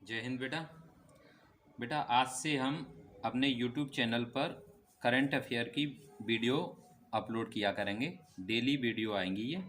जय हिंद बेटा। बेटा आज से हम अपने YouTube चैनल पर करंट अफेयर की वीडियो अपलोड किया करेंगे। डेली वीडियो आएंगी ये,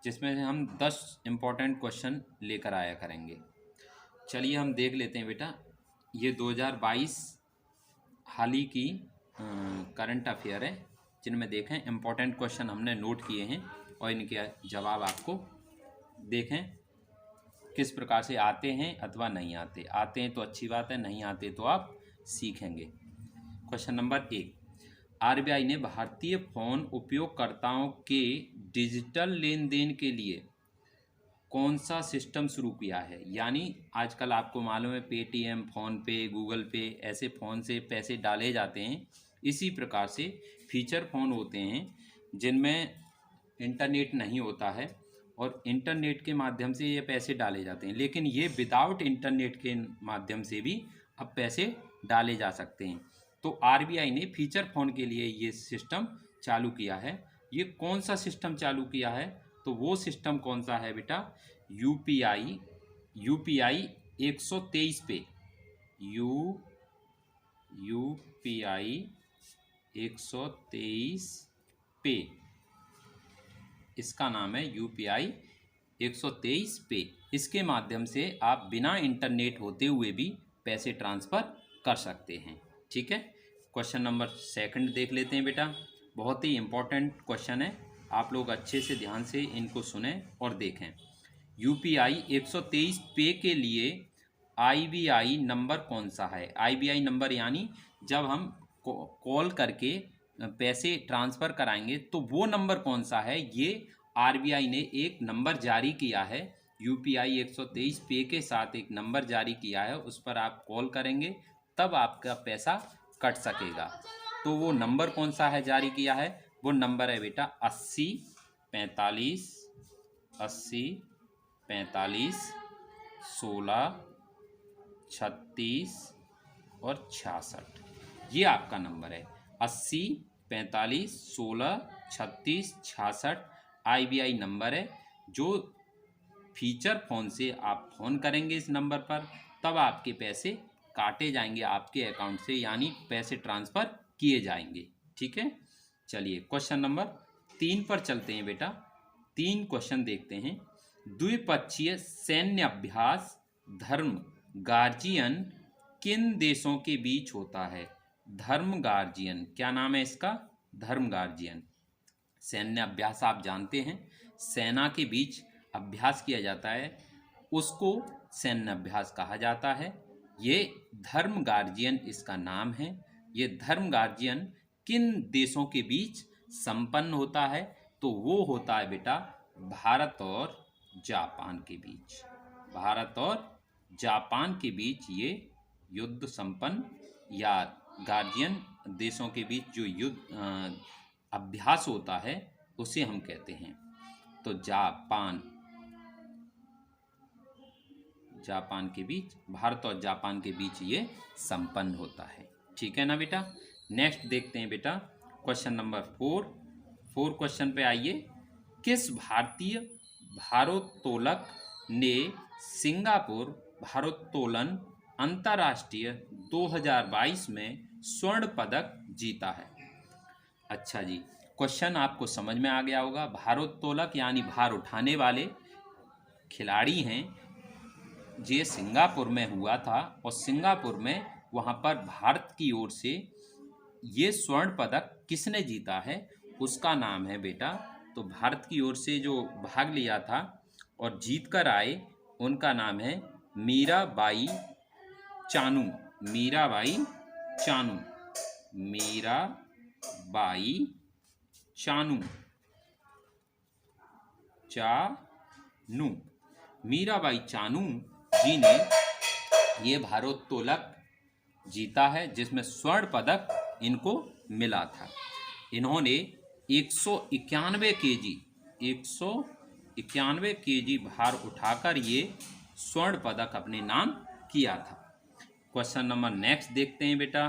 जिसमें से हम 10 इम्पोर्टेंट क्वेश्चन लेकर आया करेंगे। चलिए हम देख लेते हैं बेटा। ये 2022 हाल ही की करंट अफेयर है, जिनमें देखें इम्पोर्टेंट क्वेश्चन हमने नोट किए हैं और इनके जवाब आपको देखें किस प्रकार से आते हैं अथवा नहीं आते। आते हैं तो अच्छी बात है, नहीं आते तो आप सीखेंगे। क्वेश्चन नंबर 1, आरबीआई ने भारतीय फ़ोन उपयोगकर्ताओं के डिजिटल लेन देन के लिए कौन सा सिस्टम शुरू किया है। यानी आजकल आपको मालूम है पेटीएम, फ़ोनपे, गूगल पे ऐसे फ़ोन से पैसे डाले जाते हैं। इसी प्रकार से फीचर फ़ोन होते हैं जिनमें इंटरनेट नहीं होता है और इंटरनेट के माध्यम से ये पैसे डाले जाते हैं, लेकिन ये विदाउट इंटरनेट के माध्यम से भी अब पैसे डाले जा सकते हैं। तो आरबीआई ने फीचर फ़ोन के लिए ये सिस्टम चालू किया है। ये कौन सा सिस्टम चालू किया है, तो वो सिस्टम कौन सा है बेटा, यूपीआई 123 पे, यूपीआई 123 पे, इसका नाम है यूपीआई 123 पे। इसके माध्यम से आप बिना इंटरनेट होते हुए भी पैसे ट्रांसफ़र कर सकते हैं। ठीक है। क्वेश्चन नंबर 2 देख लेते हैं बेटा। बहुत ही इम्पोर्टेंट क्वेश्चन है, आप लोग अच्छे से ध्यान से इनको सुने और देखें। यूपीआई 123 पे के लिए आईबीआई नंबर कौन सा है। आईबीआई नंबर यानी जब हम कॉल करके पैसे ट्रांसफ़र कराएंगे तो वो नंबर कौन सा है, ये आरबीआई ने एक नंबर जारी किया है। यूपीआई 123 पे के साथ एक नंबर जारी किया है, उस पर आप कॉल करेंगे तब आपका पैसा कट सकेगा। तो वो नंबर कौन सा है जारी किया है, वो नंबर है बेटा 80 45 16 36 और 66। ये आपका नंबर है 80 45 16 36 66। आईबीआई नंबर है। जो फीचर फ़ोन से आप फ़ोन करेंगे इस नंबर पर तब आपके पैसे काटे जाएंगे आपके अकाउंट से, यानी पैसे ट्रांसफ़र किए जाएंगे। ठीक है। चलिए क्वेश्चन नंबर 3 पर चलते हैं बेटा। 3 क्वेश्चन देखते हैं। द्विपक्षीय सैन्य अभ्यास धर्म गार्जियन किन देशों के बीच होता है। धर्म गार्जियन, क्या नाम है इसका, धर्म गार्जियन। सैन्य अभ्यास आप जानते हैं, सेना के बीच अभ्यास किया जाता है, उसको सैन्य अभ्यास कहा जाता है। ये धर्म गार्जियन इसका नाम है। ये धर्म गार्जियन किन देशों के बीच संपन्न होता है, तो वो होता है बेटा भारत और जापान के बीच। भारत और जापान के बीच ये युद्ध संपन्न या गार्जियन देशों के बीच जो युद्ध अभ्यास होता है उसे हम कहते हैं। तो जापान के बीच, भारत और जापान के बीच ये संपन्न होता है। ठीक है ना बेटा। नेक्स्ट देखते हैं बेटा क्वेश्चन नंबर 4 क्वेश्चन पे आइए। किस भारतीय भारोत्तोलक ने सिंगापुर भारोत्तोलन अंतर्राष्ट्रीय 2022 में स्वर्ण पदक जीता है। अच्छा जी, क्वेश्चन आपको समझ में आ गया होगा। भारोत्तोलक यानी भार उठाने वाले खिलाड़ी हैं। ये सिंगापुर में हुआ था और सिंगापुर में वहाँ पर भारत की ओर से ये स्वर्ण पदक किसने जीता है, उसका नाम है बेटा, तो भारत की ओर से जो भाग लिया था और जीत कर आए उनका नाम है मीराबाई चानू। मीराबाई चानू मीराबाई चानू जी ने ये भारोत्तोलक जीता है, जिसमें स्वर्ण पदक इनको मिला था। इन्होंने 191 केजी भार उठाकर ये स्वर्ण पदक अपने नाम किया था। क्वेश्चन नंबर नेक्स्ट देखते हैं बेटा।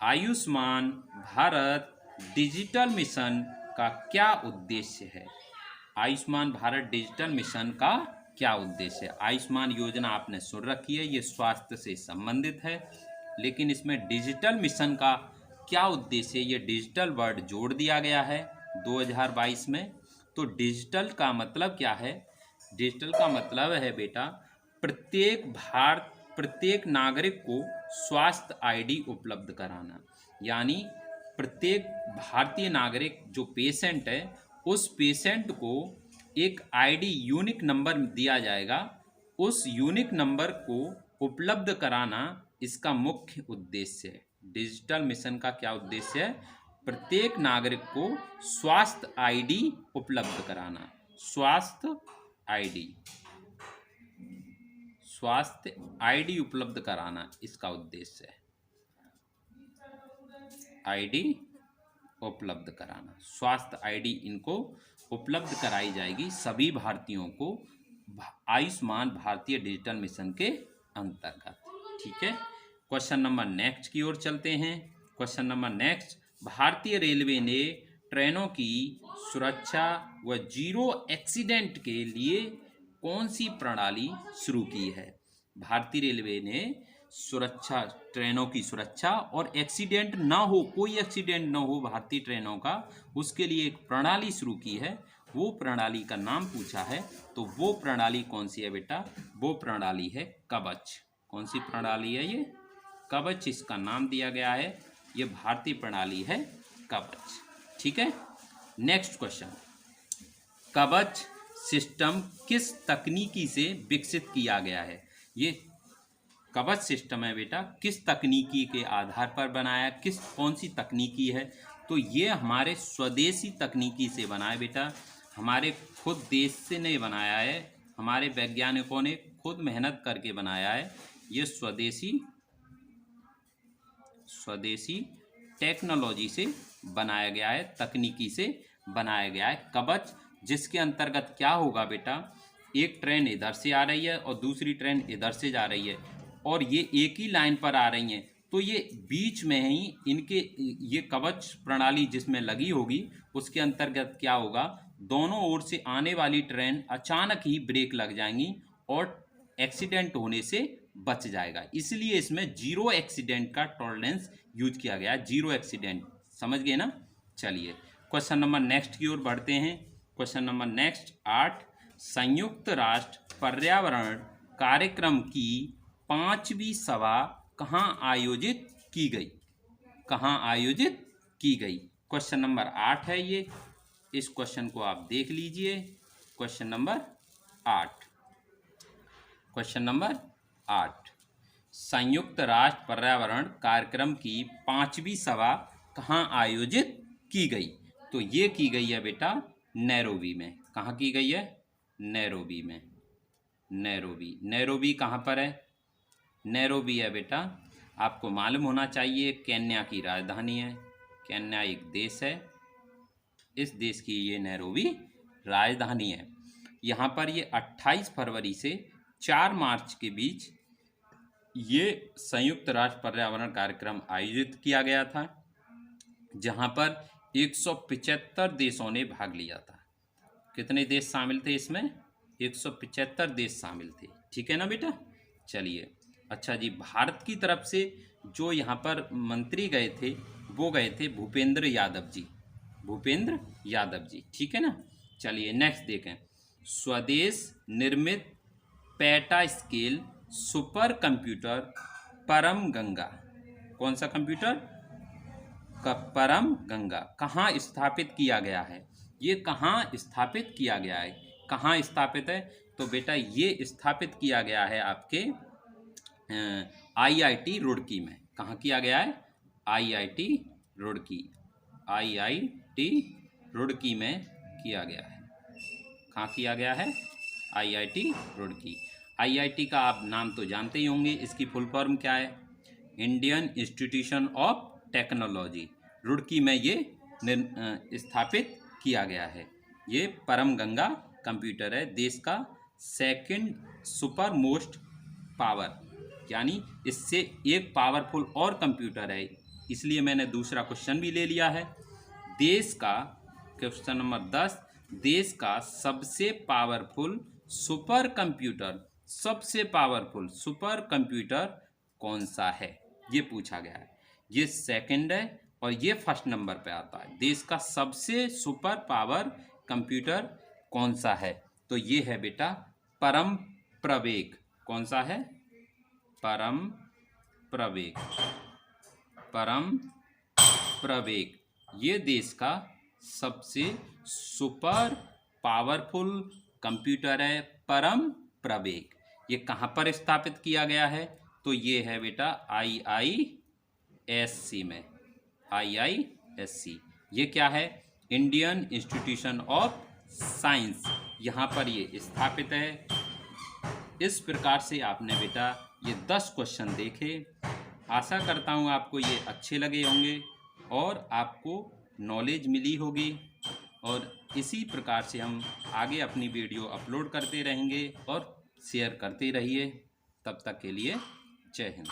आयुष्मान भारत डिजिटल मिशन का क्या उद्देश्य है। आयुष्मान भारत डिजिटल मिशन का क्या उद्देश्य है। आयुष्मान योजना आपने सुन रखी है, ये स्वास्थ्य से संबंधित है, लेकिन इसमें डिजिटल मिशन का क्या उद्देश्य है, ये डिजिटल वर्ड जोड़ दिया गया है 2022 में। तो डिजिटल का मतलब क्या है, डिजिटल का मतलब है बेटा प्रत्येक नागरिक को स्वास्थ्य आईडी उपलब्ध कराना। यानी प्रत्येक भारतीय नागरिक जो पेशेंट है, उस पेशेंट को एक आईडी यूनिक नंबर दिया जाएगा, उस यूनिक नंबर को उपलब्ध कराना इसका मुख्य उद्देश्य है। डिजिटल मिशन का क्या उद्देश्य है, प्रत्येक नागरिक को स्वास्थ्य आईडी उपलब्ध कराना। स्वास्थ्य आईडी उपलब्ध कराना इसका उद्देश्य है। आईडी उपलब्ध कराना, स्वास्थ्य आईडी इनको उपलब्ध कराई जाएगी सभी भारतीयों को आयुष्मान भारतीय डिजिटल मिशन के अंतर्गत। ठीक है, क्वेश्चन नंबर नेक्स्ट की ओर चलते हैं। क्वेश्चन नंबर नेक्स्ट, भारतीय रेलवे ने ट्रेनों की सुरक्षा व जीरो एक्सीडेंट के लिए कौन सी प्रणाली शुरू की है। भारतीय रेलवे ने सुरक्षा, ट्रेनों की सुरक्षा और एक्सीडेंट ना हो, कोई एक्सीडेंट ना हो भारतीय ट्रेनों का, उसके लिए एक प्रणाली शुरू की है। वो प्रणाली का नाम पूछा है, तो वो प्रणाली कौन सी है बेटा, वो प्रणाली है कवच। कौन सी प्रणाली है ये, कवच इसका नाम दिया गया है। ये भारतीय प्रणाली है कवच। ठीक है, नेक्स्ट क्वेश्चन, कवच सिस्टम किस तकनीकी से विकसित किया गया है। ये कवच सिस्टम है बेटा, किस तकनीकी के आधार पर बनाया, कौन सी तकनीकी है, तो ये हमारे स्वदेशी तकनीकी से बना है बेटा, हमारे खुद देश से नहीं बनाया है, हमारे वैज्ञानिकों ने खुद मेहनत करके बनाया है। ये स्वदेशी टेक्नोलॉजी से बनाया गया है, तकनीकी से बनाया गया है कवच, जिसके अंतर्गत क्या होगा बेटा, एक ट्रेन इधर से आ रही है और दूसरी ट्रेन इधर से जा रही है और ये एक ही लाइन पर आ रही हैं, तो ये बीच में ही इनके ये कवच प्रणाली जिसमें लगी होगी, उसके अंतर्गत क्या होगा, दोनों ओर से आने वाली ट्रेन अचानक ही ब्रेक लग जाएंगी और एक्सीडेंट होने से बच जाएगा। इसलिए इसमें जीरो एक्सीडेंट का टॉलरेंस यूज किया गया है, जीरो एक्सीडेंट, समझ गए ना। चलिए क्वेश्चन नंबर नेक्स्ट की ओर बढ़ते हैं। क्वेश्चन नंबर नेक्स्ट 8, संयुक्त राष्ट्र पर्यावरण कार्यक्रम की 5वीं सभा कहाँ आयोजित की गई, कहाँ आयोजित की गई। क्वेश्चन नंबर 8 है ये, इस क्वेश्चन को आप देख लीजिए। क्वेश्चन नंबर 8, क्वेश्चन नंबर 8, संयुक्त राष्ट्र पर्यावरण कार्यक्रम की 5वीं सभा कहाँ आयोजित की गई, तो ये की गई है बेटा नैरोबी में। कहाँ की गई है, नैरोबी में। नैरोबी कहाँ पर है, नैरोबी है बेटा, आपको मालूम होना चाहिए, केन्या की राजधानी है। केन्या एक देश है, इस देश की ये नैरोबी राजधानी है। यहाँ पर ये 28 फरवरी से 4 मार्च के बीच ये संयुक्त राष्ट्र पर्यावरण कार्यक्रम आयोजित किया गया था, जहाँ पर 175 देशों ने भाग लिया था। कितने देश शामिल थे इसमें, 175 देश शामिल थे। ठीक है ना बेटा। चलिए, अच्छा जी, भारत की तरफ से जो यहाँ पर मंत्री गए थे, वो गए थे भूपेंद्र यादव जी। ठीक है ना। चलिए नेक्स्ट देखें, स्वदेश निर्मित पेटा स्केल सुपर कंप्यूटर परम गंगा, कौन सा कंप्यूटर का परम गंगा कहाँ स्थापित किया गया है। ये कहाँ स्थापित किया गया है, कहाँ स्थापित है, तो बेटा ये स्थापित किया गया है आपके IIT रुड़की में। कहाँ किया गया है, IIT रुड़की में किया गया है। कहाँ किया गया है, IIT रुड़की। IIT का आप नाम तो जानते ही होंगे, इसकी फुल फॉर्म क्या है, Indian institution of technology. Roorkee में ये स्थापित किया गया है। ये परम गंगा कंप्यूटर है, देश का सेकंड सुपर मोस्ट पावर, यानी इससे एक पावरफुल और कंप्यूटर है, इसलिए मैंने दूसरा क्वेश्चन भी ले लिया है। देश का, क्वेश्चन नंबर 10, देश का सबसे पावरफुल सुपर कंप्यूटर, सबसे पावरफुल सुपर कंप्यूटर कौन सा है, ये पूछा गया है। ये सेकंड है और ये फर्स्ट नंबर पे आता है। देश का सबसे सुपर पावर कंप्यूटर कौन सा है? तो ये है बेटा परम प्रवेग। कौन सा है? परम प्रवेग। परम प्रवेग ये देश का सबसे सुपर पावरफुल कंप्यूटर है, परम प्रवेग। ये कहाँ पर स्थापित किया गया है? तो ये है बेटा IISc में। IISc ये क्या है? इंडियन इंस्टीट्यूशन ऑफ साइंस, यहाँ पर ये स्थापित है। इस प्रकार से आपने बेटा ये 10 क्वेश्चन देखे। आशा करता हूँ आपको ये अच्छे लगे होंगे और आपको नॉलेज मिली होगी, और इसी प्रकार से हम आगे अपनी वीडियो अपलोड करते रहेंगे और शेयर करते रहिए। तब तक के लिए जय हिंद।